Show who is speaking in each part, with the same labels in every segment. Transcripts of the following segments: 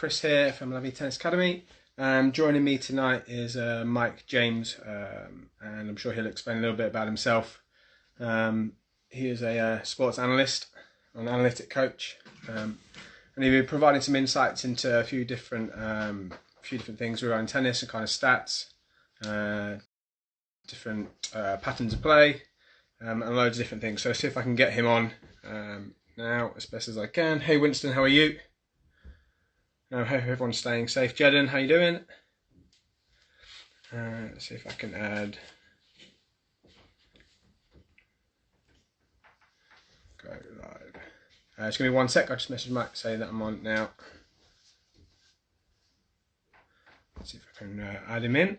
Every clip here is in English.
Speaker 1: Chris here from Lavie Tennis Academy. Joining me tonight is Mike James, and I'm sure he'll explain a little bit about himself. He is a sports analyst, an analytic coach, and he'll be providing some insights into a few different things regarding tennis and kind of stats, different patterns of play, and loads of different things. So see if I can get him on now as best as I can. Hey Winston, how are you? I hope everyone's staying safe. Jedden, how you doing? Let's see if I can add. Go live. It's going to be 1 sec. I just messaged Mike to say that I'm on now. Let's see if I can add him in.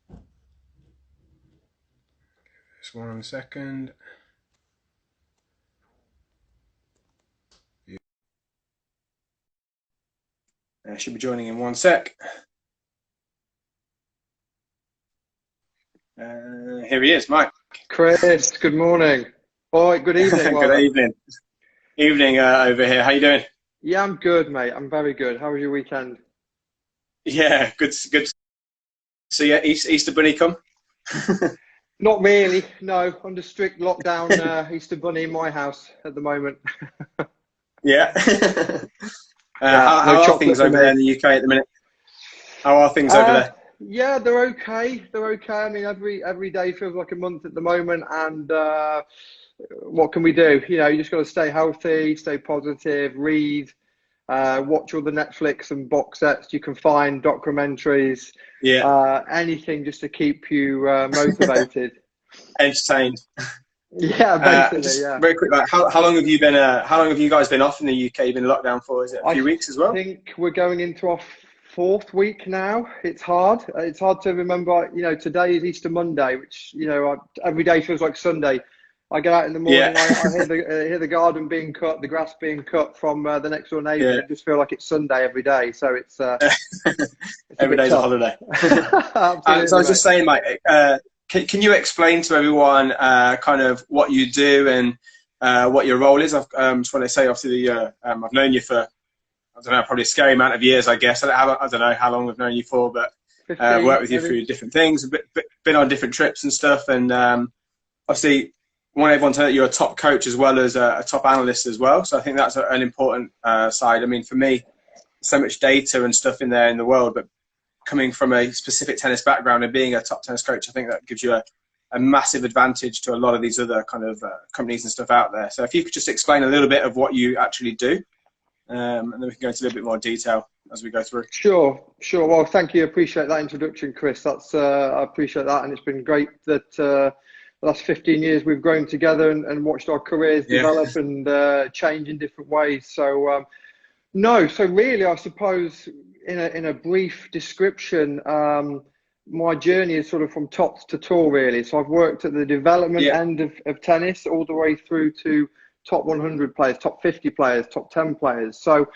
Speaker 1: Give this 1 second. Should be joining in 1 sec. Here he is, Mike.
Speaker 2: Chris, good morning. Oh, good evening.
Speaker 1: Good evening. Evening over here. How you doing?
Speaker 2: Yeah, I'm good, mate. I'm very good. How was your weekend?
Speaker 1: Yeah, good. So yeah, Easter Bunny come?
Speaker 2: Not really. No, under strict lockdown. Easter Bunny in my house at the moment.
Speaker 1: Yeah. How are things over there in the UK at the minute? How are things over there?
Speaker 2: Yeah, they're okay. They're okay. I mean, every day feels like a month at the moment, and what can we do? You know, you just got to stay healthy, stay positive, read, watch all the Netflix and box sets you can find, documentaries, anything just to keep you motivated,
Speaker 1: entertained.
Speaker 2: Yeah, basically.
Speaker 1: Very quick, like, how long have you been? How long have you guys been off in the UK? You've been locked down for? Is it a few weeks as well?
Speaker 2: I think we're going into our 4th week now. It's hard. It's hard to remember. You know, today is Easter Monday, which every day feels like Sunday. I get out in the morning. I hear the garden being cut, the grass being cut from the next door neighbour. It just feels like it's Sunday every day. So it's
Speaker 1: every day's a holiday. So I was just saying, Mike. Can you explain to everyone kind of what you do and what your role is? Just want to say, obviously, I've known you for, I don't know, probably a scary amount of years, I guess. I don't know how long I've known you for, but worked with you through different things, been on different trips and stuff. And obviously, I want everyone to know that you're a top coach as well as a top analyst as well. So I think that's an important side. I mean, for me, so much data and stuff in there in the world, but coming from a specific tennis background and being a top tennis coach, I think that gives you a massive advantage to a lot of these other kind of companies and stuff out there. So if you could just explain a little bit of what you actually do, and then we can go into a little bit more detail as we go through.
Speaker 2: Sure. Well, thank you. I appreciate that introduction, Chris. That's I appreciate that, and it's been great that the last 15 years we've grown together and watched our careers develop and change in different ways. So so really, I suppose in a brief description, my journey is sort of from top to toe, really. So I've worked at the development end of tennis all the way through to top 100 players, top 50 players, top 10 players. So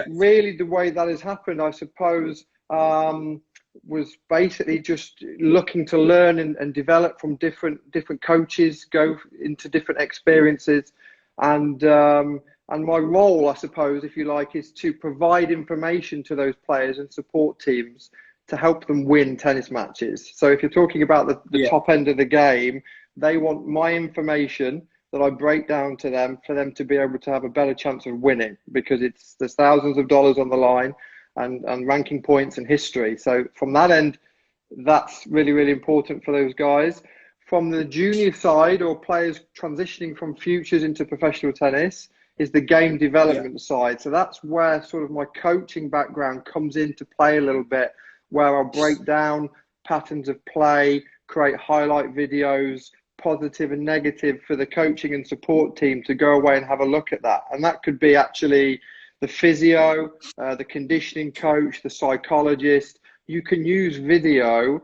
Speaker 2: really the way that has happened, I suppose, was basically just looking to learn and develop from different coaches, go into different experiences, and my role, I suppose, if you like, is to provide information to those players and support teams to help them win tennis matches. So if you're talking about the top end of the game, they want my information that I break down to them for them to be able to have a better chance of winning, because there's thousands of dollars on the line and ranking points and history. So from that end, that's really, really important for those guys. From the junior side, or players transitioning from futures into professional tennis, is the game development side. So that's where sort of my coaching background comes into play a little bit, where I'll break down patterns of play, create highlight videos, positive and negative, for the coaching and support team to go away and have a look at that. And that could be actually the physio, the conditioning coach, the psychologist. You can use video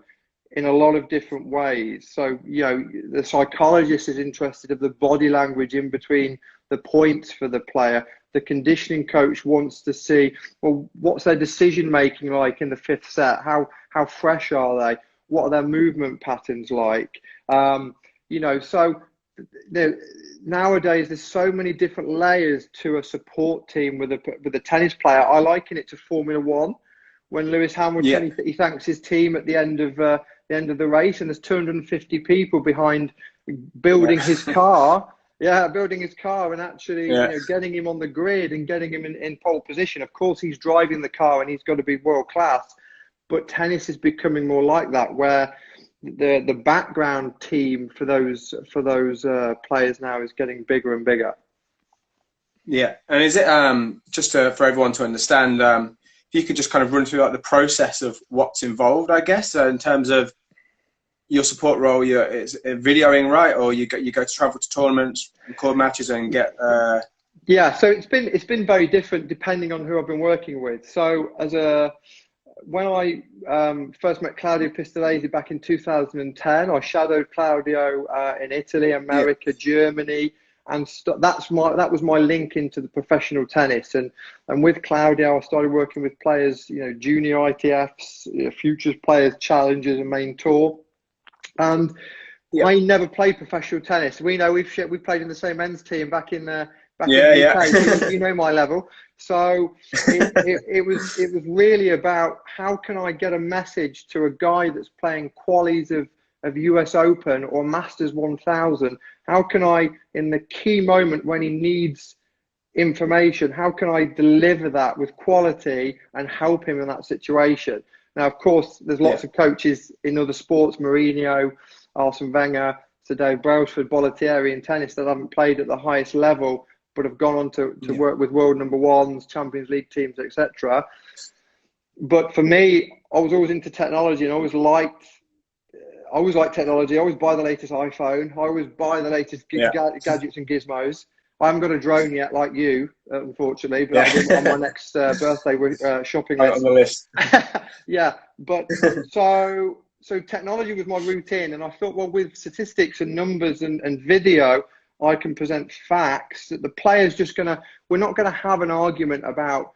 Speaker 2: in a lot of different ways. So, the psychologist is interested in the body language in between the points for the player. The conditioning coach wants to see, well, what's their decision making like in the 5th set? How fresh are they? What are their movement patterns like? So nowadays there's so many different layers to a support team with a tennis player. I liken it to Formula One, when Lewis Hamilton he thanks his team at the end of the race, and there's 250 people behind building his car. Building his car and actually getting him on the grid and getting him in pole position. Of course, he's driving the car and he's got to be world class. But tennis is becoming more like that, where the background team for those players now is getting bigger and bigger.
Speaker 1: Yeah, and is it just for everyone to understand? If you could just kind of run through like the process of what's involved, I guess, in terms of your support role. It's videoing, right? Or you go to travel to tournaments, record matches, and get.
Speaker 2: Yeah, so it's been very different depending on who I've been working with. So when I first met Claudio Pistolesi back in 2010, I shadowed Claudio in Italy, America, Germany, and that was my link into the professional tennis. And with Claudio, I started working with players, junior ITFs, futures players, challengers, and main tour. And I never played professional tennis. We played in the same men's team back in the UK. So you know my level. So it was really about how can I get a message to a guy that's playing qualies of US Open or Masters 1000. How can I, in the key moment when he needs information, how can I deliver that with quality and help him in that situation? Now, of course, there's lots of coaches in other sports, Mourinho, Arsene Wenger, Sir Dave Brailsford, Bollettieri in tennis that haven't played at the highest level, but have gone on to work with world number ones, Champions League teams, etc. But for me, I was always into technology and I always liked technology. I always buy the latest iPhone. I always buy the latest gadgets and gizmos. I haven't got a drone yet, like you, unfortunately, but that'll be on my next birthday shopping list.
Speaker 1: On the list.
Speaker 2: But so technology was my routine, and I thought, well, with statistics and numbers and video, I can present facts that the player's we're not gonna have an argument about,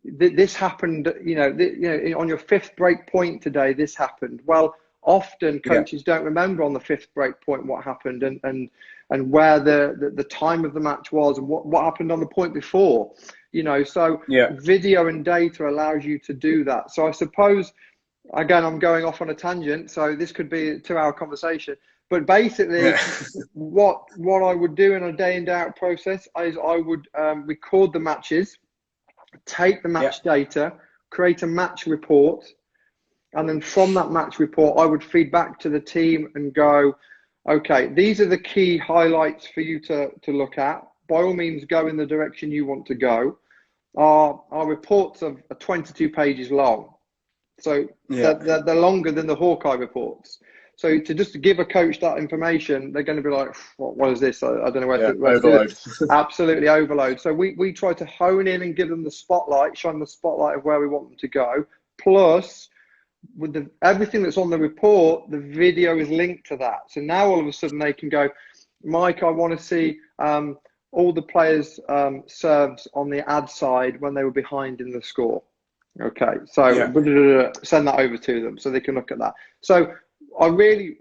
Speaker 2: this happened, on your fifth break point today, this happened. Well, often coaches don't remember on the fifth break point what happened and where the time of the match was and what happened on the point before, so video and data allows you to do that. So I suppose, again, I'm going off on a tangent, so this could be a 2-hour conversation, but basically what I would do in a day in, day out process is I would record the matches, take the match data, create a match report, and then from that match report, I would feed back to the team and go, okay, these are the key highlights for you to look at. By all means, go in the direction you want to go. Our reports are 22 pages long. So they're longer than the Hawkeye reports. So to give a coach that information, they're going to be like, what is this? I don't know where to overload. Absolutely overload. So we try to hone in and give them the spotlight, shine the spotlight of where we want them to go. Plus, with everything that's on the report, the video is linked to that. So now all of a sudden they can go, Mike, I want to see all the players' serves on the ad side when they were behind in the score. Okay, so send that over to them so they can look at that. So I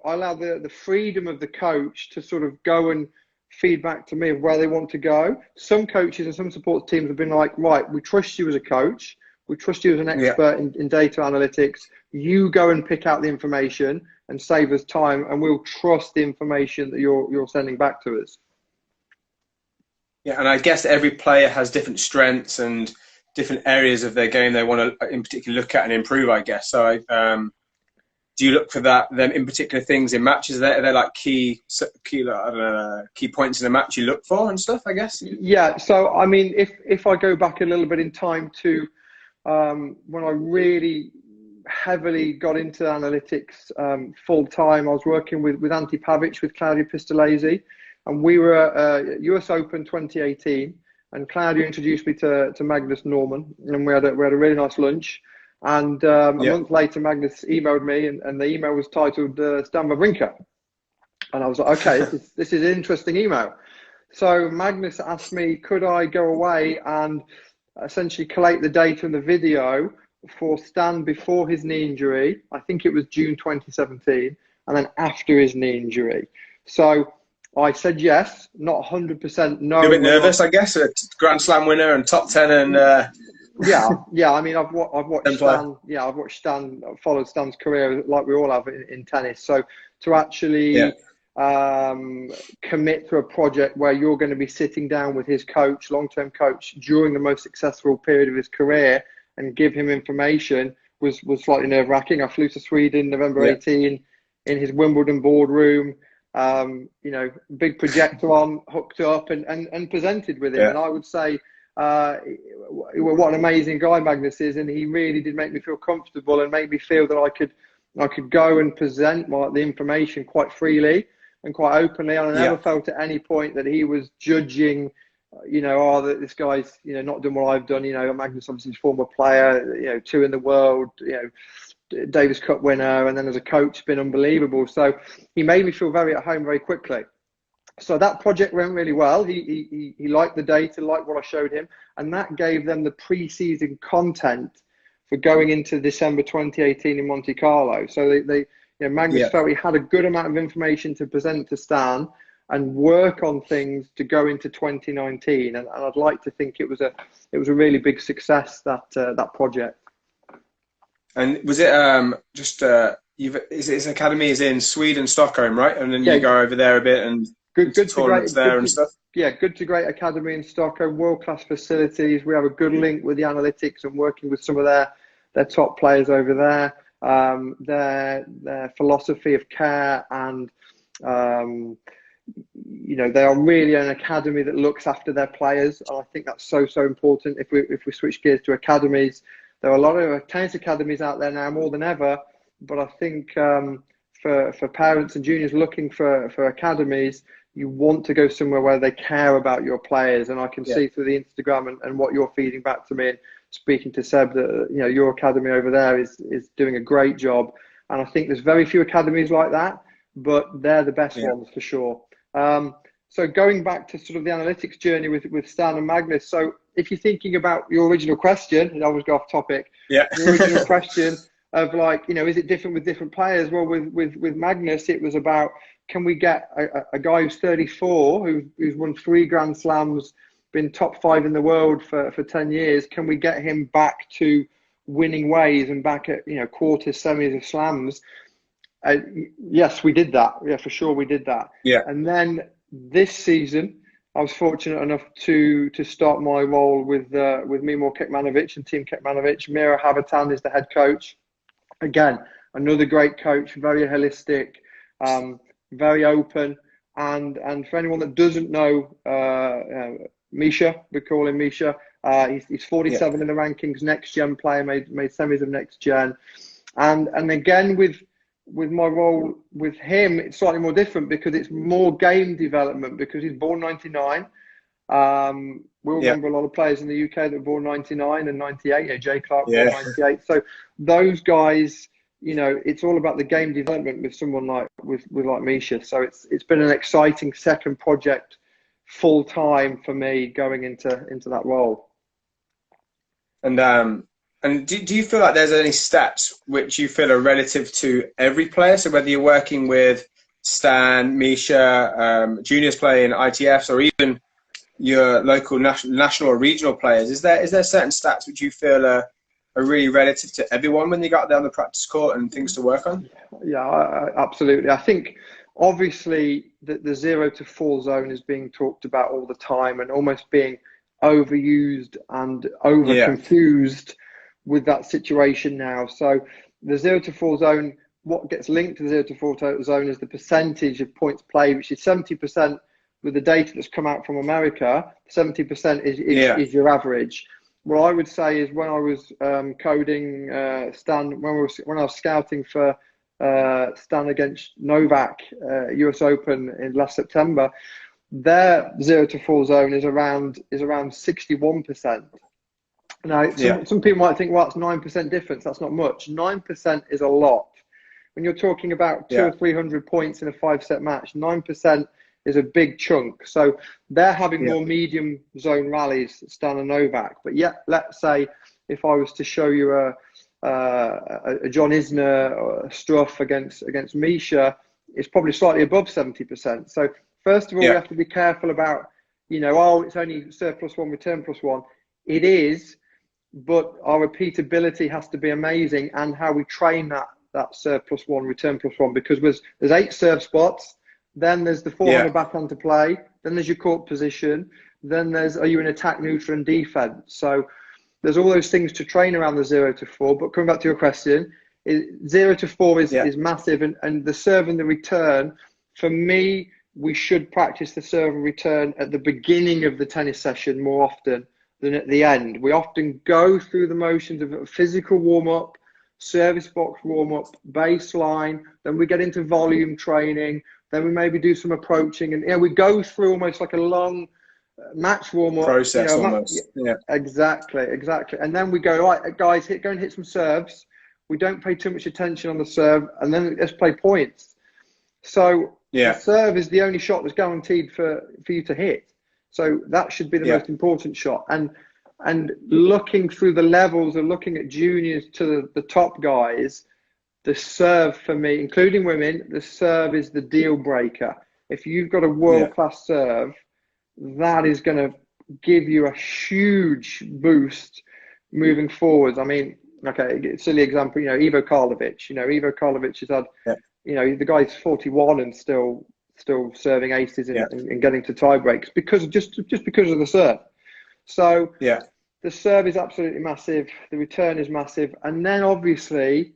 Speaker 2: allow the freedom of the coach to sort of go and feed back to me of where they want to go. Some coaches and some support teams have been like, right, we trust you as a coach. We trust you as an expert in data analytics. You go and pick out the information and save us time, and we'll trust the information that you're sending back to us.
Speaker 1: Yeah, and I guess every player has different strengths and different areas of their game they want to in particular look at and improve, I guess. So do you look for them in particular things in matches? Are there like key points in a match you look for and stuff, I guess?
Speaker 2: Yeah, so I mean, if I go back a little bit in time to when I really heavily got into analytics full time, I was working with Ante Pavic, with Claudio Pistolesi, and we were at US Open 2018, and Claudio introduced me to Magnus Norman, and we had a really nice lunch. And a month later, Magnus emailed me, and the email was titled Stan Wawrinka. And I was like, okay, this is an interesting email. So Magnus asked me, could I go away and essentially collate the data and the video for Stan before his knee injury. I think it was June 2017, and then after his knee injury. So I said yes, not 100% no.
Speaker 1: You're a bit nervous, I guess. A Grand Slam winner and top 10 and
Speaker 2: yeah. I mean, I've watched Stan. Yeah, I've watched Stan, followed Stan's career like we all have in tennis. So to actually commit to a project where you're going to be sitting down with his coach, long-term coach, during the most successful period of his career and give him information was slightly nerve-wracking. I flew to Sweden November 18 in his Wimbledon boardroom. You know, big projector on, hooked up, and presented with him. And I would say, what an amazing guy Magnus is, and he really did make me feel comfortable and make me feel that I could go and present the information quite freely and quite openly. And I never felt at any point that he was judging, you know, this guy's, you know, not done what I've done. You know, Magnus obviously is a former player, you know, 2 in the world, you know, Davis Cup winner, and then as a coach been unbelievable. So he made me feel very at home very quickly. So that project went really well. He liked the data, liked what I showed him, and that gave them the pre-season content for going into December 2018 in Monte Carlo. So they you know, Magnus felt he had a good amount of information to present to Stan and work on things to go into 2019. And I'd like to think it was a really big success, that project.
Speaker 1: And was it his academy is in Sweden, Stockholm, right? And then you go over there a bit and good tournaments there and stuff.
Speaker 2: Yeah, good to great academy in Stockholm, world-class facilities. We have a good link with the analytics and working with some of their top players over there. Their philosophy of care and you know, they are really an academy that looks after their players, and I think that's so important. If we switch gears to academies, there are a lot of tennis academies out there now more than ever, but I think for parents and juniors looking for academies, you want to go somewhere where they care about your players. And I can see through the Instagram and what you're feeding back to me and speaking to Seb that, you know, your academy over there is doing a great job. And I think there's very few academies like that, but they're the best ones for sure. So going back to sort of the analytics journey with Stan and Magnus. So if you're thinking about your original question, and I always go off topic, the original question of, like, you know, is it different with different players? Well, with Magnus, it was about, can we get a guy who's 34, who's won 3 Grand Slams, been top 5 in the world for 10 years, can we get him back to winning ways and back at, you know, quarters, semis of slams? Yes, we did that. Yeah, for sure we did that.
Speaker 1: Yeah.
Speaker 2: And then this season, I was fortunate enough to start my role with Mimor Kekmanovic and Team Kekmanovic. Mira Havatan is the head coach. Again, another great coach, very holistic, very open. And for anyone that doesn't know Misha, we call him Misha. He's 47 in the rankings, next gen player, made semis of next gen. And again, with my role with him, it's slightly more different because it's more game development, because he's born 99. We'll remember a lot of players in the UK that were born 99 and 98. You know, Jay Clark born 98. So those guys, you know, it's all about the game development with someone like Misha. So it's been an exciting second project full time for me going into that role.
Speaker 1: And do you feel like there's any stats which you feel are relative to every player? So whether you're working with Stan, Misha, juniors playing ITFs, or even your local national or regional players, is there certain stats which you feel are really relative to everyone when you got there on the practice court and things to work on?
Speaker 2: Yeah, absolutely. I think obviously the 0 to 4 zone is being talked about all the time and almost being overused and over confused with that situation now. So the 0 to 4 zone, what gets linked to the 0 to 4 zone is the percentage of points played, which is 70%. With the data that's come out from America, 70% is your average. What I would say is when I was coding Stan, when I was scouting for Stan against Novak, US Open in last September, their 0 to 4 zone is around 61%. Now, some people might think, well, it's 9% difference. That's not much. 9% is a lot. When you're talking about 200 or 300 points in a 5-set match, 9% is a big chunk. So they're having more medium zone rallies, Stan and Novak. But yet, let's say if I was to show you a John Isner or a Struff against Misha, it's probably slightly above 70%. So First of all, we have to be careful about, you know, oh, it's only serve plus one, return plus one. It is, but our repeatability has to be amazing, and how we train that serve plus one, return plus one, because there's 8 serve spots, then there's the forehand backhand to play, then there's your court position, then there's, are you in attack, neutral, and defense? So there's all those things to train around the 0 to 4. But coming back to your question, 0 to 4 is massive, and the serve and the return, for me, we should practice the serve and return at the beginning of the tennis session more often than at the end. We often go through the motions of a physical warm-up, service box warm-up, baseline, then we get into volume training, then we maybe do some approaching, and we go through almost like a long match warm-up
Speaker 1: process, almost.
Speaker 2: Exactly. And then we go, right, guys, go and hit some serves. We don't pay too much attention on the serve, and then let's play points. So the serve is the only shot that's guaranteed for you to hit. So that should be the most important shot. And looking through the levels and looking at juniors to the top guys, the serve for me, including women, the serve is the deal breaker. If you've got a world-class serve, that is going to give you a huge boost moving forward. I mean, okay, silly example, you know, Ivo Karlovic. You know, Ivo Karlovic has had, you know, the guy's 41 and still serving aces and getting to tie breaks because just because of the serve. So the serve is absolutely massive. The return is massive, and then obviously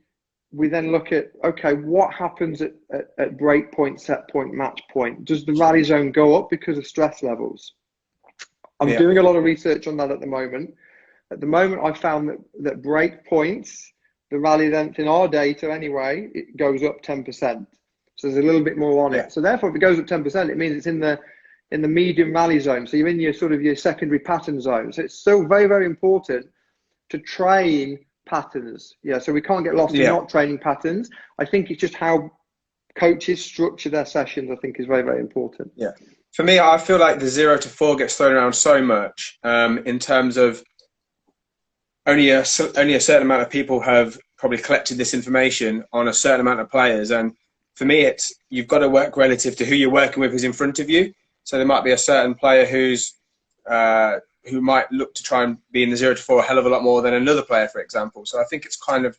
Speaker 2: we then look at, okay, what happens at break point, set point, match point? Does the rally zone go up because of stress levels? I'm doing a lot of research on that at the moment. At the moment, I found that break points, the rally length in our data anyway, it goes up 10%. So there's a little bit more on it. So therefore, if it goes up 10%, it means it's in the medium rally zone. So you're in your sort of your secondary pattern zone. So it's still very, very important to train patterns. So we can't get lost in not training patterns. I think it's just how coaches structure their sessions, I think, is very, very important.
Speaker 1: For me, I feel like the 0 to 4 gets thrown around so much in terms of only a certain amount of people have probably collected this information on a certain amount of players. And for me, it's, you've got to work relative to who you're working with who's in front of you. So there might be a certain player who might look to try and be in the 0 to 4 a hell of a lot more than another player, for example. So I think it's kind of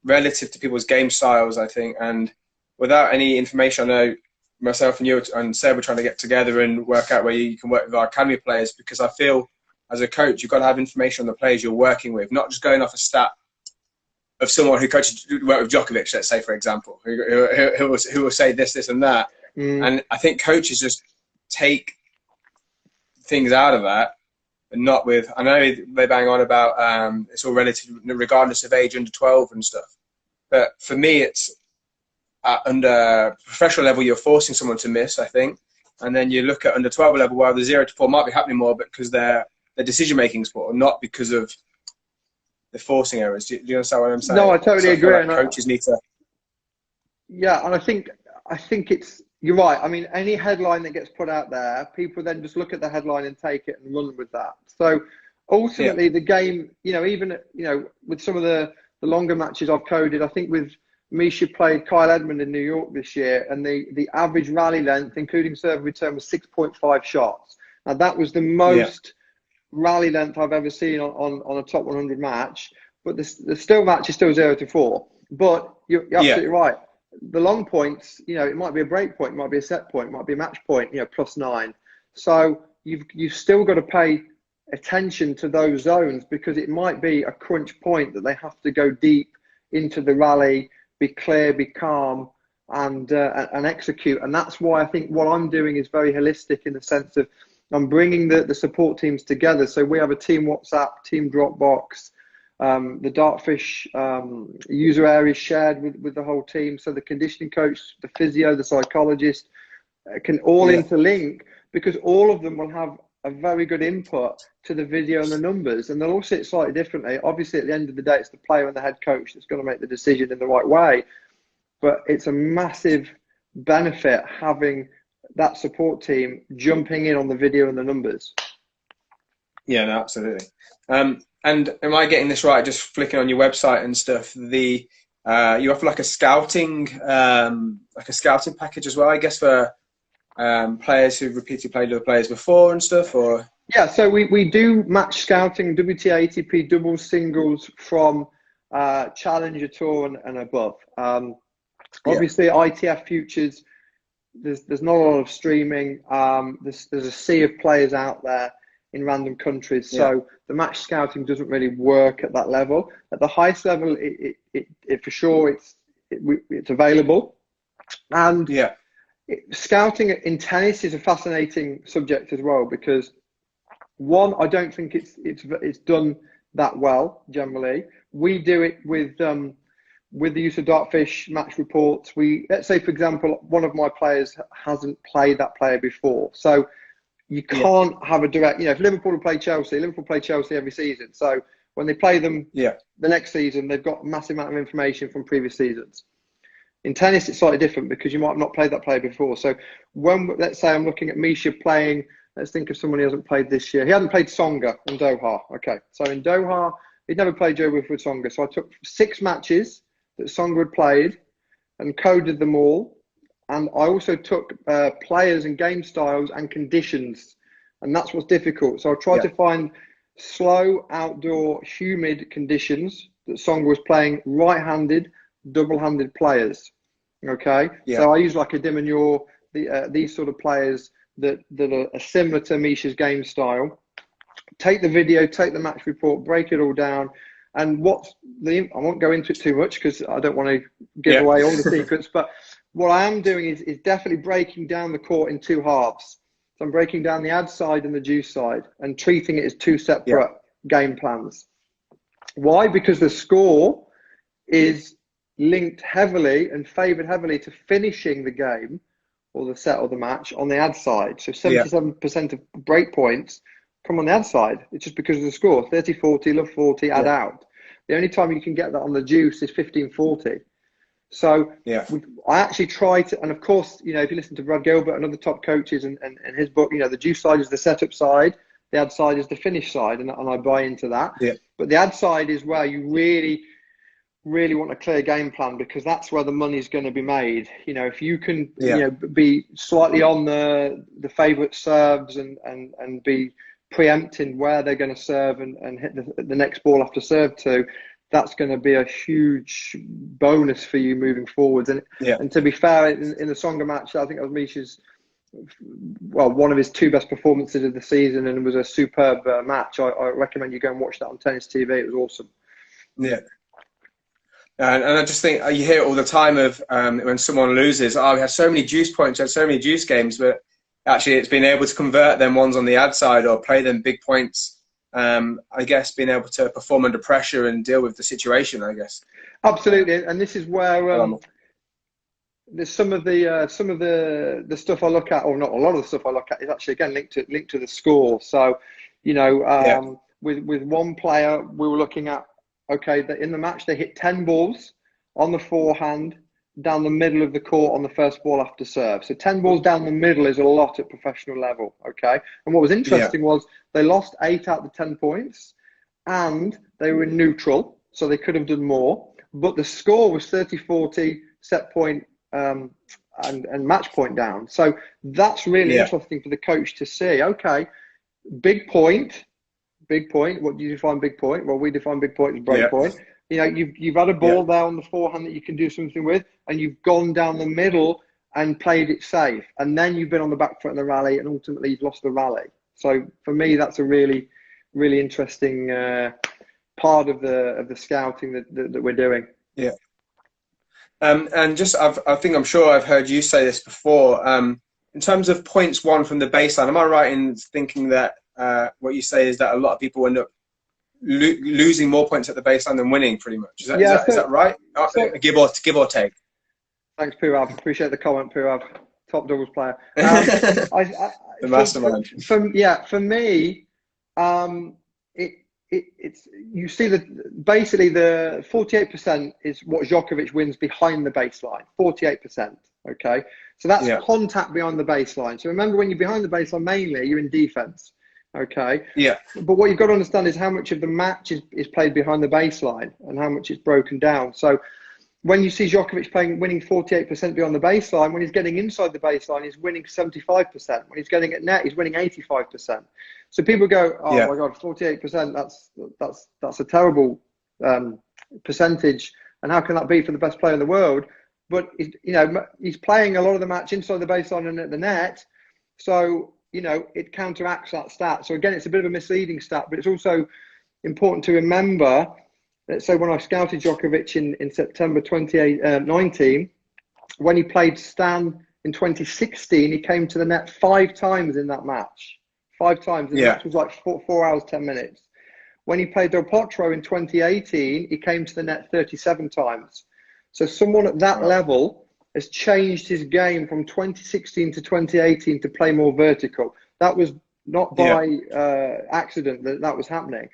Speaker 1: relative to people's game styles, I think. And without any information, I know myself and you and Seb are trying to get together and work out where you can work with our academy players, because I feel as a coach, you've got to have information on the players you're working with, not just going off a stat of someone who coaches work with Djokovic, let's say, for example, who will say this, and that. And I think coaches just take things out of that, and not with, I know they bang on about it's all relative regardless of age, under 12 and stuff. But for me, it's under professional level, you're forcing someone to miss, I think. And then you look at under 12 level, where the 0 to 4 might be happening more because they're decision-making sport, not because of the forcing errors. Do you understand what I'm saying?
Speaker 2: No, I totally agree.
Speaker 1: Like coaches need to.
Speaker 2: Yeah, and I think it's, you're right. I mean, any headline that gets put out there, people then just look at the headline and take it and run with that. So ultimately, the game, you know, even, you know, with some of the longer matches I've coded, I think with Misha played Kyle Edmund in New York this year, and the average rally length, including serve return, was 6.5 shots. Now that was the most rally length I've ever seen on a top 100 match. But the still match is still 0 to 4. But you're absolutely right. The long points, you know, it might be a break point, it might be a set point, it might be a match point, you know, +9. So you've still got to pay attention to those zones, because it might be a crunch point that they have to go deep into the rally, be clear, be calm, and execute. And that's why I think what I'm doing is very holistic, in the sense of I'm bringing the support teams together. So we have a team WhatsApp, team Dropbox, the Dartfish user area shared with the whole team. So the conditioning coach, the physio, the psychologist can all interlink, because all of them will have a very good input to the video and the numbers, and they'll all sit slightly differently. Obviously, at the end of the day, it's the player and the head coach that's going to make the decision in the right way. But it's a massive benefit having that support team jumping in on the video and the numbers.
Speaker 1: Yeah, no, absolutely. And am I getting this right? Just flicking on your website and stuff, you offer like a scouting package as well, I guess, for players who've repeatedly played with players before and stuff, or?
Speaker 2: Yeah, so we do match scouting, WTA, ATP, doubles, singles from Challenger Tour and above. Obviously, ITF futures, there's not a lot of streaming. There's a sea of players out there in random countries, so the match scouting doesn't really work at that level. At the highest level, it for sure it's available, and scouting in tennis is a fascinating subject as well, because one, I don't think it's done that well generally. We do it with the use of Dartfish match reports. Let's say, for example, one of my players hasn't played that player before, so you can't have a direct. If Liverpool play Chelsea every season. So when they play them the next season, they've got a massive amount of information from previous seasons. In tennis, it's slightly different because you might have not played that player before. So let's say I'm looking at Misha playing. Let's think of someone who hasn't played this year. He hadn't played Tsonga in Doha. Okay, so in Doha, he'd never played Joe Wilfried Tsonga. So I took 6 matches that Tsonga had played and coded them all. And I also took players and game styles and conditions. And that's what's difficult. So I tried to find slow, outdoor, humid conditions that Tsonga was playing right-handed, double-handed players. Okay? So I use like a Dimonyor, these sort of players that are similar to Misha's game style. Take the video, take the match report, break it all down. And I won't go into it too much because I don't want to give away all the secrets, but what I am doing is definitely breaking down the court in 2 halves. So I'm breaking down the ad side and the juice side and treating it as 2 separate game plans. Why? Because the score is linked heavily and favoured heavily to finishing the game or the set or the match on the ad side. So 77% of break points come on the ad side. It's just because of the score. 30-40, love 40, ad out. The only time you can get that on the juice is 15-40. So I actually try to, and of course, if you listen to Brad Gilbert and other top coaches and his book, the juice side is the setup side, the ad side is the finish side, and I buy into that. But the ad side is where you really want a clear game plan, because that's where the money's going to be made. If you can be slightly on the favourite serves and be preempting where they're going to serve and hit the next ball after serve to, that's going to be a huge bonus for you moving forwards. And to be fair, in the Tsonga match, I think it was Misha's, one of his 2 best performances of the season, and it was a superb match. I recommend you go and watch that on Tennis TV. It was awesome.
Speaker 1: And I just think you hear it all the time of when someone loses, we had so many juice points, we had so many juice games, but actually it's being able to convert them ones on the ad side or play them big points. I guess being able to perform under pressure and deal with the situation, I guess.
Speaker 2: Absolutely, and this is where there's some of the stuff I look at, or not a lot of the stuff I look at, is actually again linked to the score. So, with one player we were looking at. Okay, that in the match they hit 10 balls on the forehand down the middle of the court on the first ball after serve. So 10 balls down the middle is a lot at professional level. Okay, and what was interesting was they lost 8 out of the 10 points, and they were in neutral, so they could have done more. But the score was 30-40, set point and match point down. So that's really interesting for the coach to see. Okay, big point. What do you define big point? Well, we define big point as break point. You've had a ball there on the forehand that you can do something with, and you've gone down the middle and played it safe, and then you've been on the back foot in the rally, and ultimately you've lost the rally. So for me, that's a really, really interesting part of the scouting that we're doing.
Speaker 1: And just I'm sure I've heard you say this before. In terms of points won from the baseline, am I right in thinking that what you say is that a lot of people end up losing more points at the baseline than winning, pretty much? Is that right? Give or take. Thanks,
Speaker 2: Purav. Appreciate the comment, Purav. Top doubles player. The
Speaker 1: mastermind.
Speaker 2: For me, it's you see that basically the 48% is what Djokovic wins behind the baseline. 48%. Okay, so that's contact behind the baseline. So remember, when you're behind the baseline, mainly you're in defense. Okay. But what you've got to understand is how much of the match is played behind the baseline and how much is broken down. So when you see Djokovic winning 48% beyond the baseline, when he's getting inside the baseline, he's winning 75%. When he's getting at net, he's winning 85%. So people go, oh my God, 48%, that's a terrible percentage. And how can that be for the best player in the world? But, you know, he's playing a lot of the match inside the baseline and at the net. So, you know, it counteracts that stat. So again, it's a bit of a misleading stat, but it's also important to remember. Let's say when I scouted Djokovic in September 2019, when he played Stan in 2016, he came to the net 5 times in that match. 5 times. And the match was like 4 hours, 10 minutes. When he played Del Potro in 2018, he came to the net 37 times. So someone at that level has changed his game from 2016 to 2018 to play more vertical. That was not by accident that was happening.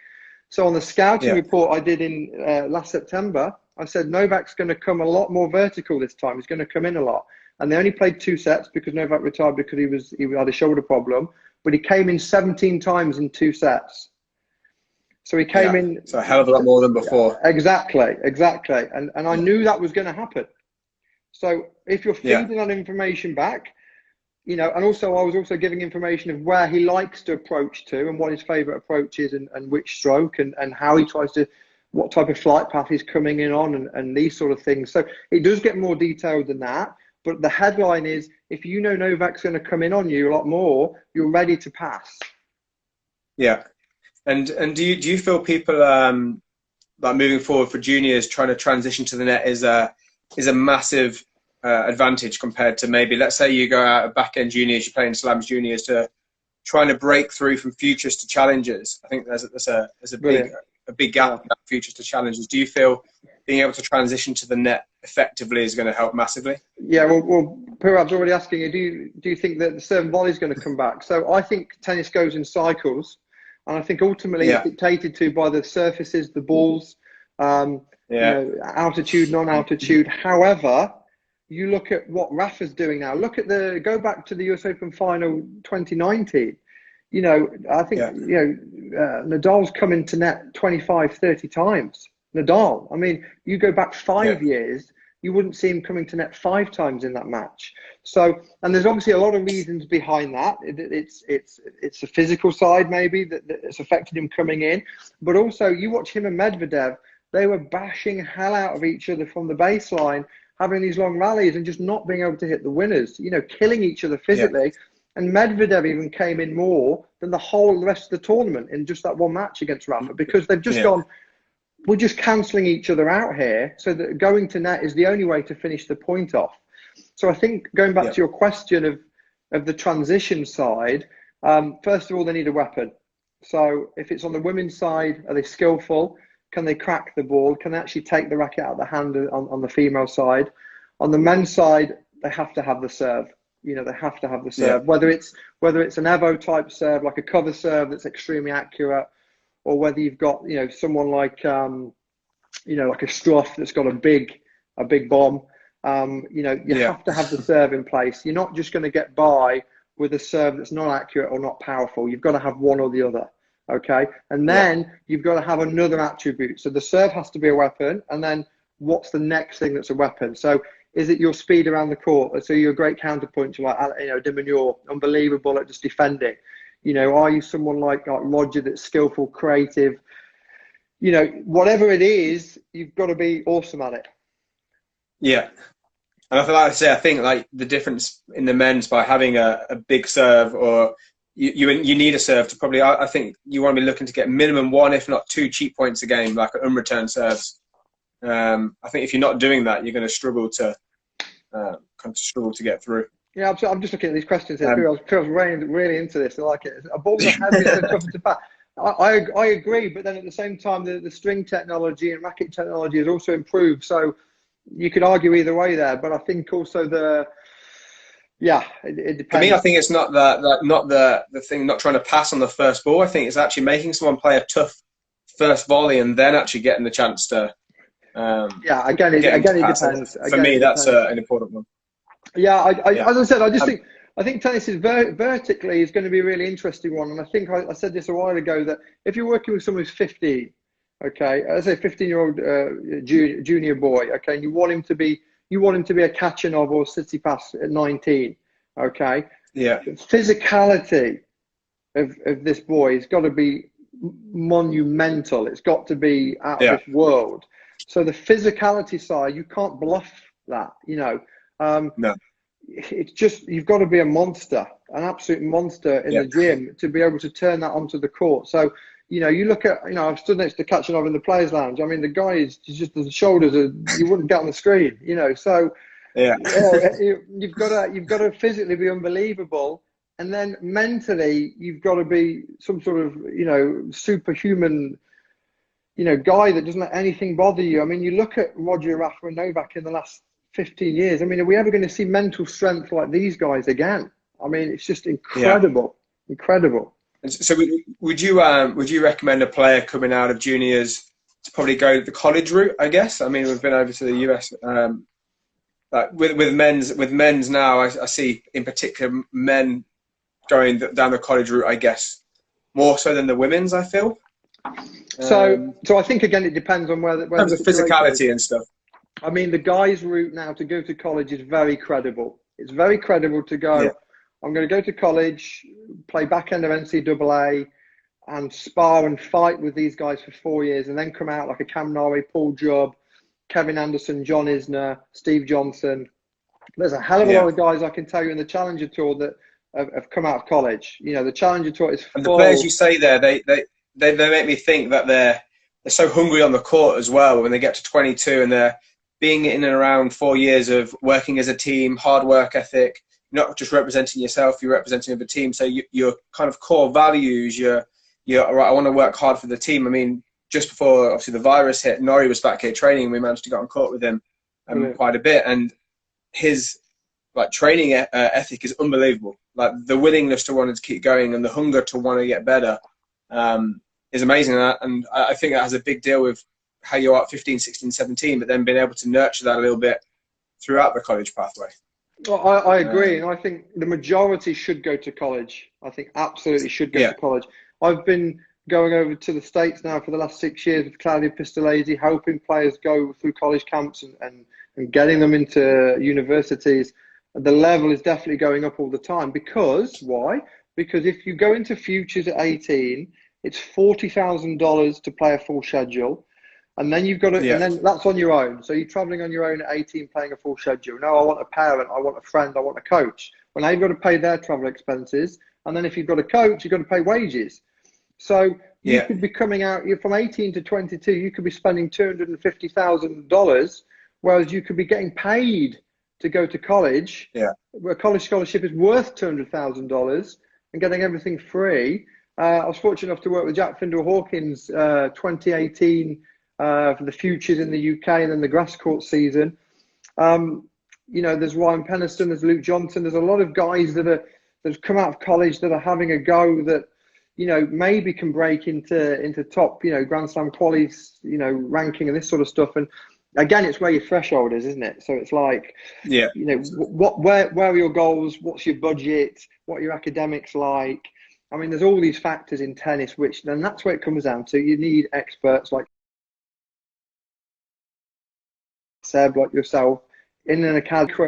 Speaker 2: So on the scouting report I did in last September, I said Novak's going to come a lot more vertical this time. He's going to come in a lot. And they only played 2 sets because Novak retired because he had a shoulder problem. But he came in 17 times in 2 sets. So he came in.
Speaker 1: So a hell of a lot more than before.
Speaker 2: Exactly. And I knew that was going to happen. So if you're feeding that information back, you know, and also I was also giving information of where he likes to approach to and what his favorite approach is and which stroke and how he tries to, what type of flight path he's coming in on and these sort of things. So it does get more detailed than that. But the headline is, if you know Novak's going to come in on you a lot more, you're ready to pass.
Speaker 1: Yeah. And do you feel people like moving forward for juniors trying to transition to the net is a massive advantage compared to maybe, let's say you go out of back end juniors, you're playing slams juniors, to trying to break through from futures to challengers? I think there's a big gap in that futures to challengers. Do you feel being able to transition to the net effectively is going to help massively?
Speaker 2: Yeah, well, perhaps already asking you, do you think that the serve and volley is going to come back? So I think tennis goes in cycles, and I think ultimately it's dictated to by the surfaces, the balls, you know, altitude, non-altitude. However, you look at what Rafa's doing now. Go back to the US Open final 2019. You know, I think, you know, Nadal's come into net 25, 30 times. Nadal. I mean, you go back 5 years, you wouldn't see him coming to net 5 times in that match. So, and there's obviously a lot of reasons behind that. It's the physical side maybe that's affected him coming in, but also you watch him and Medvedev, they were bashing hell out of each other from the baseline, having these long rallies and just not being able to hit the winners, you know, killing each other physically. And Medvedev even came in more than the rest of the tournament in just that one match against Rafa, because they've just gone, we're just cancelling each other out here, so that going to net is the only way to finish the point off. So I think going back to your question of the transition side, first of all, they need a weapon. So if it's on the women's side, are they skillful? Can they crack the ball? Can they actually take the racket out of the hand on the female side? On the men's side, they have to have the serve. You know, they have to have the serve. Whether it's an Evo type serve, like a cover serve that's extremely accurate, or whether you've got, you know, someone like, you know, like a Struff that's got a big bomb. You know, you have to have the serve in place. You're not just going to get by with a serve that's not accurate or not powerful. You've got to have one or the other. Okay. And then you've got to have another attribute. So the serve has to be a weapon. And then what's the next thing that's a weapon? So is it your speed around the court? So you're a great counterpuncher, like, you know, de Minaur, unbelievable at just defending. You know, are you someone like Roger that's skillful, creative? You know, whatever it is, you've got to be awesome at it.
Speaker 1: Yeah. And I think like the difference in the men's by having a big serve, or you need a serve to probably, I think you want to be looking to get minimum 1, if not 2 cheap points a game, like unreturned serves. I think if you're not doing that, you're going to struggle to get through.
Speaker 2: Yeah, I'm just looking at these questions here. Phil's really into this. I like it. A ball's not heavy, so tougher to pass. I agree, but then at the same time, the string technology and racket technology has also improved. So you could argue either way there. But I think also it depends.
Speaker 1: For me, I think it's not the thing, not trying to pass on the first ball. I think it's actually making someone play a tough first volley and then actually getting the chance to.
Speaker 2: Again, it depends.
Speaker 1: For me, that's an important one.
Speaker 2: Yeah, as I said, I think tennis is vertically is going to be a really interesting one. And I think I said this a while ago, that if you're working with someone who's 50 okay, as a 15-year-old junior boy, okay, and you want him to be a Kachanov or Tsitsipas at 19, okay?
Speaker 1: Yeah.
Speaker 2: The physicality of this boy has got to be monumental. It's got to be out of this world. So the physicality side, you can't bluff that, you know.
Speaker 1: No.
Speaker 2: It's just, you've got to be a monster, an absolute monster in the gym to be able to turn that onto the court. So, you know, you look at, you know, I've stood next to Kachanov in the Players' Lounge. I mean, the guy is just, the shoulders are, you wouldn't get on the screen, you know. So, you know, you've got to physically be unbelievable. And then mentally, you've got to be some sort of, you know, superhuman, you know, guy that doesn't let anything bother you. I mean, you look at Roger Rafa and Novak in the last 15 years. I mean, are we ever going to see mental strength like these guys again? I mean, it's just incredible, incredible.
Speaker 1: So would you recommend a player coming out of juniors to probably go the college route, I guess? I mean, we've been over to the US. Like with men's now, I see in particular men going down the college route, I guess, more so than the women's, I feel.
Speaker 2: So I think, again, it depends on where the
Speaker 1: physicality and stuff.
Speaker 2: I mean, the guys' route now to go to college is very credible. It's very credible to go, I'm going to go to college, play back end of NCAA, and spar and fight with these guys for 4 years, and then come out like a Cam Norrie, Paul Jubb, Kevin Anderson, John Isner, Steve Johnson. There's a hell of a lot of guys, I can tell you, in the Challenger Tour that have come out of college. You know, the Challenger Tour is full.
Speaker 1: And the players you say there, they make me think that they're so hungry on the court as well when they get to 22 and they're being in and around 4 years of working as a team, hard work ethic, not just representing yourself, you're representing the team. So your kind of core values, you're right, I want to work hard for the team. I mean, just before obviously the virus hit, Norrie was back here training and we managed to get on court with him quite a bit. And his like training ethic is unbelievable. Like the willingness to want to keep going and the hunger to want to get better is amazing. And I think that has a big deal with how you are at 15, 16, 17, but then being able to nurture that a little bit throughout the college pathway.
Speaker 2: Well, I agree. And I think the majority should go to college. I think absolutely should go to college. I've been going over to the States now for the last 6 years with Claudia Pistolesi, helping players go through college camps and getting them into universities. The level is definitely going up all the time. Because, why? Because if you go into futures at 18, it's $40,000 to play a full schedule. And then you've got to, and then that's on your own. So you're traveling on your own at 18, playing a full schedule. No, I want a parent, I want a friend, I want a coach. Well, now you've got to pay their travel expenses. And then if you've got a coach, you've got to pay wages. So you could be coming out, you're from 18 to 22, you could be spending $250,000, whereas you could be getting paid to go to college. Where a college scholarship is worth $200,000 and getting everything free. I was fortunate enough to work with Jack Findle-Hawkins 2018 for the futures in the UK and then the grass court season. You know, there's Ryan Peniston, there's Luke Johnson, there's a lot of guys that have come out of college that are having a go that, you know, maybe can break into top, you know, Grand Slam qualies, you know, ranking and this sort of stuff. And again, it's where your threshold is, isn't it? So it's like, you know, where are your goals? What's your budget? What are your academics like? I mean, there's all these factors in tennis, which then that's where it comes down to. You need experts like Seb, like yourself, in an academy.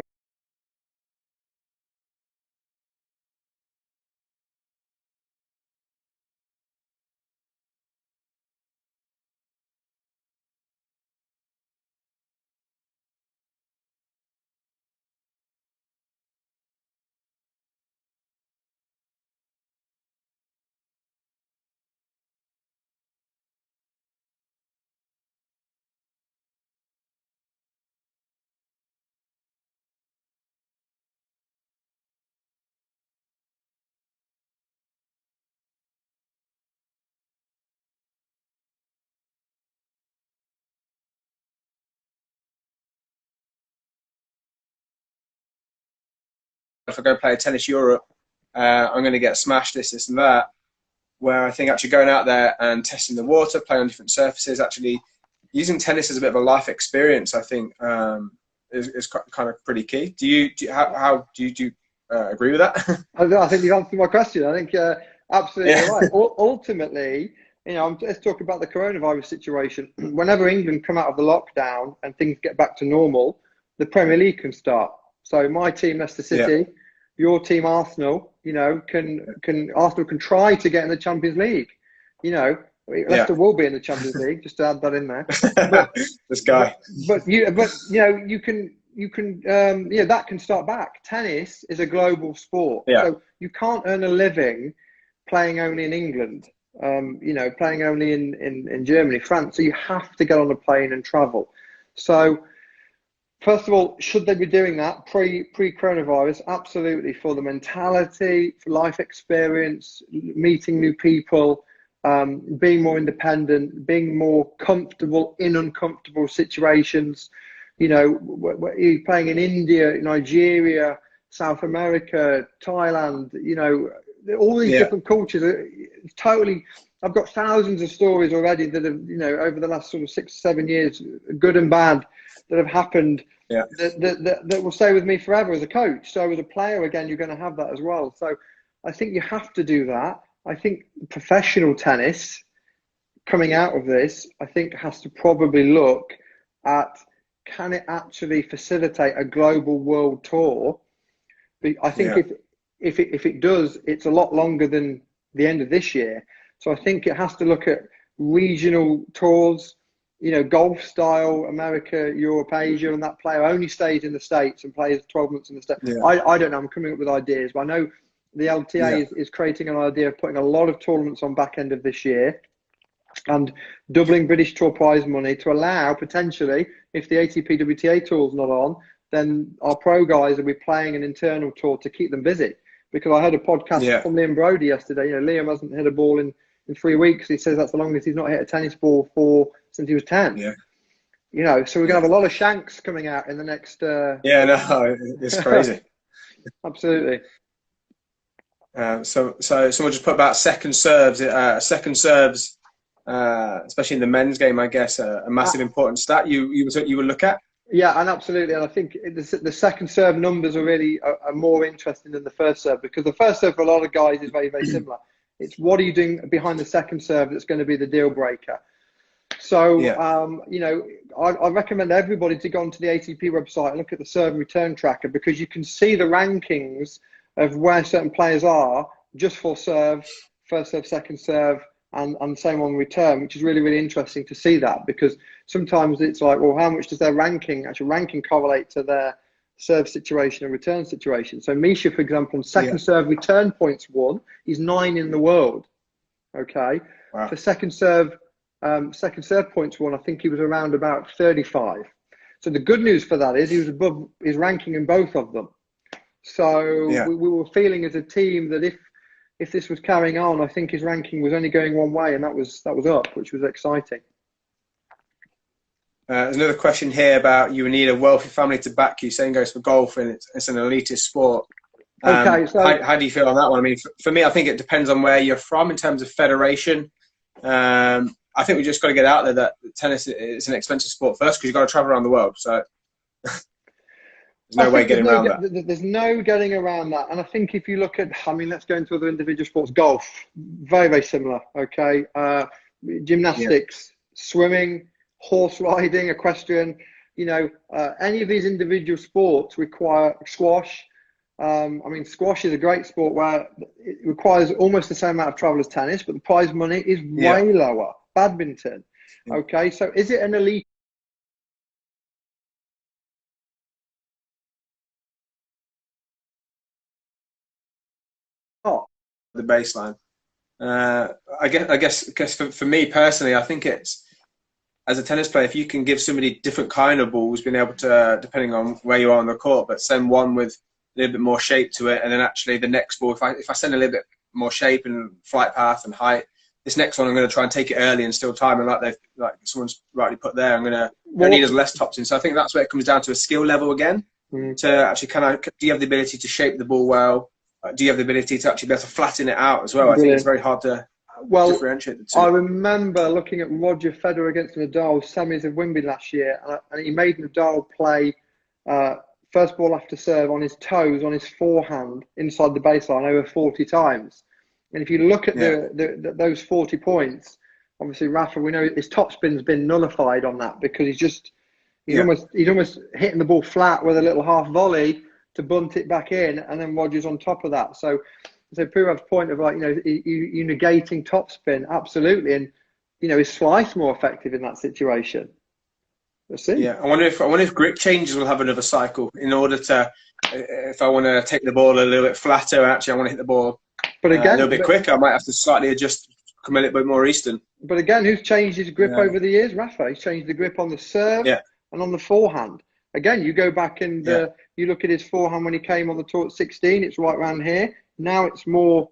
Speaker 1: If I go play Tennis Europe, I'm going to get smashed, this and that. Where I think actually going out there and testing the water, playing on different surfaces, actually using tennis as a bit of a life experience, I think is kind of pretty key. Do you agree with that?
Speaker 2: I think you answered my question. I think absolutely right. Ultimately, let's talk about the coronavirus situation. Whenever England come out of the lockdown and things get back to normal, the Premier League can start. So my team, Leicester City, your team, Arsenal, Arsenal can try to get in the Champions League. Leicester will be in the Champions League, just to add that in there. But,
Speaker 1: this guy.
Speaker 2: But you can that can start back. Tennis is a global sport, so you can't earn a living playing only in England. Playing only in Germany, France. So you have to get on a plane and travel. So first of all, should they be doing that pre-coronavirus? Absolutely, for the mentality, for life experience, meeting new people. Being more independent, being more comfortable in uncomfortable situations. You're playing in India, Nigeria, South America, Thailand, all these different cultures. Totally, I've got thousands of stories already that have, over the last sort of 6 or 7 years, good and bad, that have happened that will stay with me forever as a coach. So as a player, again, you're going to have that as well. So I think you have to do that. I think professional tennis coming out of this, I think has to probably look at, can it actually facilitate a global world tour? I think if it does, it's a lot longer than the end of this year. So I think it has to look at regional tours, golf style, America, Europe, Asia, and that player only stays in the States and plays 12 months in the States. I don't know, I'm coming up with ideas, but I know the LTA is creating an idea of putting a lot of tournaments on back end of this year and doubling British Tour prize money to allow, potentially, if the ATP WTA tour is not on, then our pro guys will be playing an internal tour to keep them busy. Because I heard a podcast from Liam Brodie yesterday. Liam hasn't hit a ball in 3 weeks. He says that's the longest he's not hit a tennis ball since he was 10. So we're going to have a lot of shanks coming out in the next...
Speaker 1: it's crazy.
Speaker 2: Absolutely.
Speaker 1: So we'll just put about second serves, especially in the men's game, I guess, a massive important stat you would look at.
Speaker 2: Yeah, and absolutely. And I think the second serve numbers are really are more interesting than the first serve, because the first serve for a lot of guys is very, very similar. It's what are you doing behind the second serve that's going to be the deal breaker. So, I recommend everybody to go onto the ATP website and look at the serve and return tracker, because you can see the rankings of where certain players are just for serve, first serve, second serve, and same on return, which is really, really interesting to see that, because sometimes it's like, well, how much does their actual ranking correlate to their serve situation and return situation? So Misha, for example, on second serve return points won, he's 9 in the world. Okay. Wow. For second serve points won, I think he was around about 35. So the good news for that is he was above his ranking in both of them. So we were feeling as a team that if this was carrying on, I think his ranking was only going one way, and that was up, which was exciting.
Speaker 1: There's another question here about you need a wealthy family to back you. Same goes for golf, and it's an elitist sport.
Speaker 2: Okay, so
Speaker 1: how do you feel on that one? I mean, for me, I think it depends on where you're from in terms of federation. I think we just got to get out there that tennis is an expensive sport first, because you've got to travel around the world. So there's no way getting around that.
Speaker 2: There's no getting around that. And I think if you look at, let's go into other individual sports. Golf, very, very similar. Okay. Gymnastics, swimming, horse riding, equestrian, any of these individual sports require squash. Squash is a great sport where it requires almost the same amount of travel as tennis, but the prize money is way lower. Badminton. Okay. So is it an elite?
Speaker 1: The baseline. I guess for me personally, I think it's, as a tennis player, if you can give somebody different kind of balls, being able to, depending on where you are on the court, but send one with a little bit more shape to it, and then actually the next ball, if I send a little bit more shape and flight path and height, this next one I'm going to try and take it early and still time, and like someone's rightly put there, I'm going to need as less tops in. So I think that's where it comes down to a skill level again. To actually do you have the ability to shape the ball well? Do you have the ability to actually be able to flatten it out as well? I think it's very hard to differentiate the two.
Speaker 2: I remember looking at Roger Federer against Nadal, semis of Wimbledon last year, and he made Nadal play first ball after serve on his toes, on his forehand, inside the baseline over 40 times. And if you look at those 40 points, obviously Rafa, we know his topspin's been nullified on that because he's
Speaker 1: Yeah.
Speaker 2: almost hitting the ball flat with a little half volley to bunt it back in, and then Roger's on top of that. So Purav's point of like, you negating topspin, absolutely, and is slice more effective in that situation? Let's see.
Speaker 1: Yeah, I wonder if grip changes will have another cycle in order to, if I want to take the ball a little bit flatter, actually I want to hit the ball a little bit quicker, I might have to slightly adjust, come a little bit more Eastern.
Speaker 2: But again, who's changed his grip over the years? Rafa. He's changed the grip on the serve and on the forehand. Again, you go back and you look at his forehand when he came on the tour at 16. It's right around here. Now it's more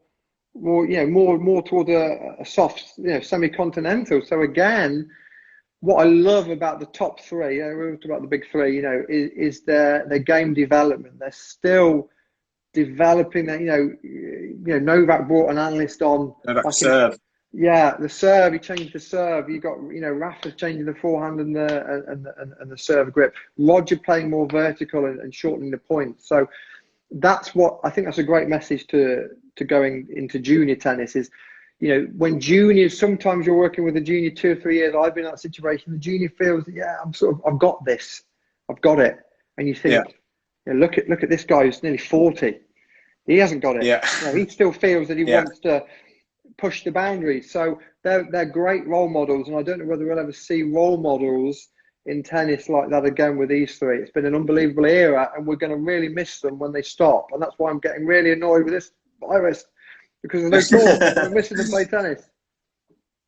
Speaker 2: toward a soft, semi-continental. So again, what I love about the top three, we talked about the big three, is their game development. They're still developing that. Novak brought an analyst on.
Speaker 1: Novak serve.
Speaker 2: The serve. He changed the serve. You got Rafa changing the forehand and the serve grip. Roger playing more vertical and shortening the point. So that's what I think. That's a great message to going into junior tennis is. When juniors, sometimes you're working with a junior 2 or 3 years. I've been in that situation. The junior feels, I've got this, I've got it, and you think, look at this guy who's nearly 40. He hasn't got it. He still feels that he wants to push the boundaries. So they're great role models, and I don't know whether we'll ever see role models in tennis like that again with these three. It's been an unbelievable era, and we're going to really miss them when they stop. And that's why I'm getting really annoyed with this virus. Because there's no talk, they're missing to play tennis.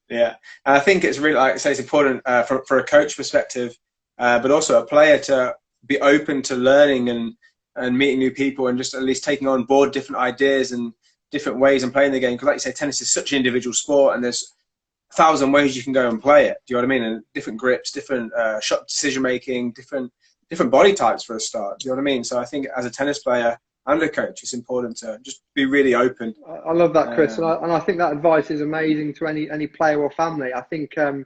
Speaker 1: Yeah, and I think it's really, like I say, it's important for a coach perspective, but also a player to be open to learning and meeting new people and just at least taking on board different ideas and different ways of playing the game. Because like you say, tennis is such an individual sport, and there's 1,000 ways you can go and play it. Do you know what I mean? And different grips, different shot decision making, different body types for a start. Do you know what I mean? So I think as a tennis player and a coach, it's important to just be really open.
Speaker 2: I love that, Chris, and I think that advice is amazing to any player or family. I think I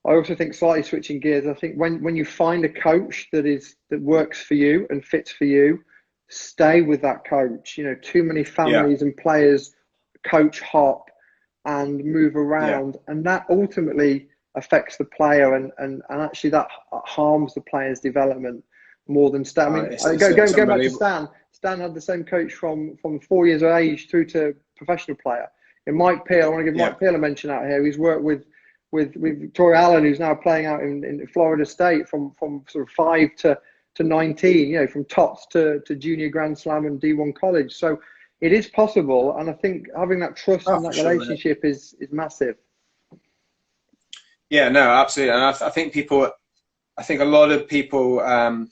Speaker 2: also think, slightly switching gears, I think when you find a coach that works for you and fits for you, stay with that coach. Too many families and players coach hop and move around, and that ultimately affects the player, and actually that harms the player's development more than Stan. I mean, go back to Stan. Stan had the same coach from 4 years of age through to professional player. And Mike Peel, I want to give Mike Peel a mention out here. He's worked with Victoria Allen, who's now playing out in Florida State from sort of 5 to 19, from tots to junior Grand Slam and D1 college. So it is possible, and I think having that trust and that relationship is massive.
Speaker 1: Yeah, no, absolutely. And I think a lot of people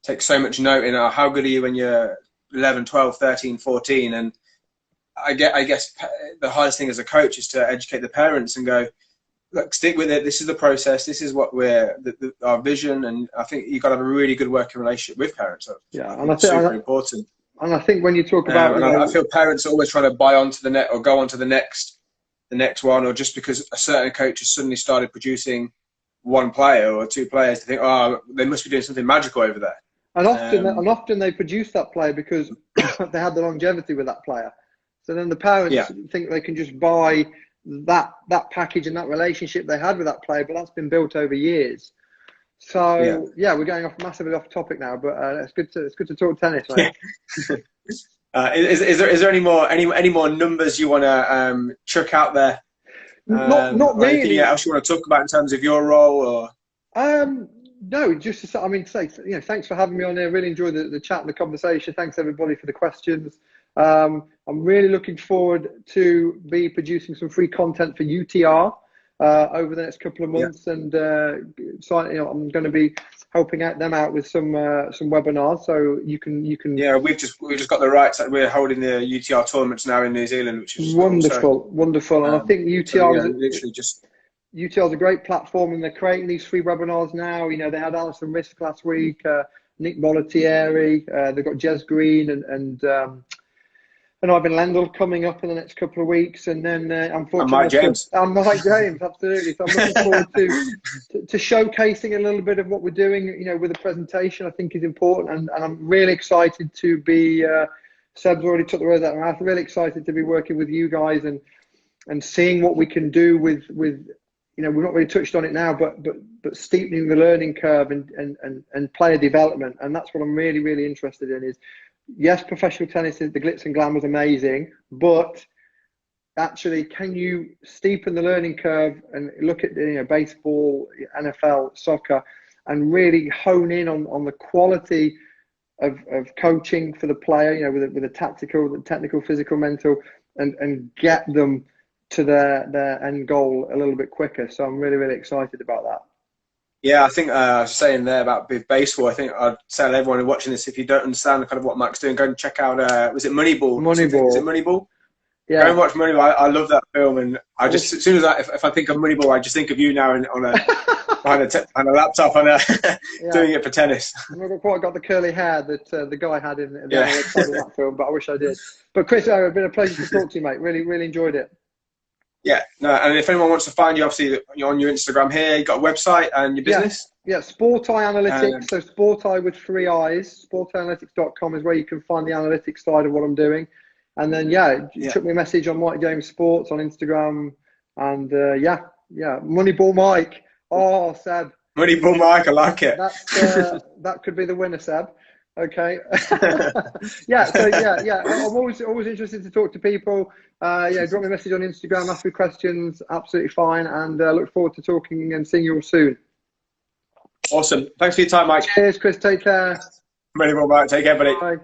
Speaker 1: take so much note in how good are you when you're 11, 12, 13, 14. And I guess the hardest thing as a coach is to educate the parents and go, look, stick with it. This is the process. This is what our vision. And I think you've got to have a really good working relationship with parents. So
Speaker 2: and
Speaker 1: it's super important.
Speaker 2: And I think when you talk about,
Speaker 1: I feel parents are always trying to buy onto the net or go on to the next one, or just because a certain coach has suddenly started producing one player or two players, to think, oh, they must be doing something magical over there.
Speaker 2: And often they produce that player because they had the longevity with that player. So then the parents think they can just buy that package and that relationship they had with that player, but that's been built over years. So we're going massively off topic now, but it's good to talk tennis, mate.
Speaker 1: Is there any more numbers you want to chuck out there?
Speaker 2: Not really.
Speaker 1: Anything else you want to talk about in terms of your role, or?
Speaker 2: No, just to say, thanks for having me on there. Really enjoyed the chat and the conversation. Thanks everybody for the questions. I'm really looking forward to be producing some free content for UTR over the next couple of months, and I'm going to be helping them out with some webinars. So you can.
Speaker 1: Yeah, we've just got the rights. We're holding the UTR tournaments now in New Zealand, which is
Speaker 2: wonderful. And I think UTR
Speaker 1: is
Speaker 2: UTR is a great platform, and they're creating these free webinars now. They had Alison Risk last week, Nick Bollettieri, they've got Jez Green and Ivan Lendl coming up in the next couple of weeks, and then unfortunately,
Speaker 1: Mike James,
Speaker 2: absolutely. So I'm looking forward to showcasing a little bit of what we're doing. With the presentation, I think is important, and I'm really excited to be. Seb's already took the words out of my mouth. Really excited to be working with you guys and and seeing what we can do with you know, we've not really touched on it now, but steepening the learning curve and player development. And that's what I'm really interested in is, yes, professional tennis, the glitz and glam was amazing, but actually, can you steepen the learning curve and look at, you know, baseball, NFL, soccer, and really hone in on the quality of coaching for the player, you know, with the tactical, the technical, physical, mental, and get them to their end goal a little bit quicker. So I'm really excited about that.
Speaker 1: Yeah, I think I was saying there about baseball, I think I'd tell everyone watching this, if you don't understand kind of what Mike's doing, go and check out, was it Moneyball?
Speaker 2: Moneyball.
Speaker 1: Is it Moneyball?
Speaker 2: Yeah.
Speaker 1: Go and watch Moneyball. I love that film, and I just, as soon as if I think of Moneyball, I just think of you now on a behind a laptop doing it for tennis.
Speaker 2: I've never quite got the curly hair that the guy had in that film, but I wish I did. But Chris, it's been a pleasure to talk to you, mate. Really enjoyed it.
Speaker 1: Yeah, no, and if anyone wants to find you, obviously you're on your Instagram here. You got a website and your business.
Speaker 2: Yeah, Sportiii Analytics. So Sportiii with 3 I's. SportiiAnalytics.com is where you can find the analytics side of what I'm doing. And then chuck me a message on Mike James Sports on Instagram. And Moneyball Mike. Oh, Seb.
Speaker 1: Moneyball Mike, I like it.
Speaker 2: That could be the winner, Seb. Okay. I'm always interested to talk to people. Drop me a message on Instagram, ask me questions, absolutely fine, and look forward to talking and seeing you all soon.
Speaker 1: Awesome. Thanks for your time, Mike.
Speaker 2: Cheers, Chris. Take care.
Speaker 1: Moneyball Mike, take care, buddy.
Speaker 2: Bye.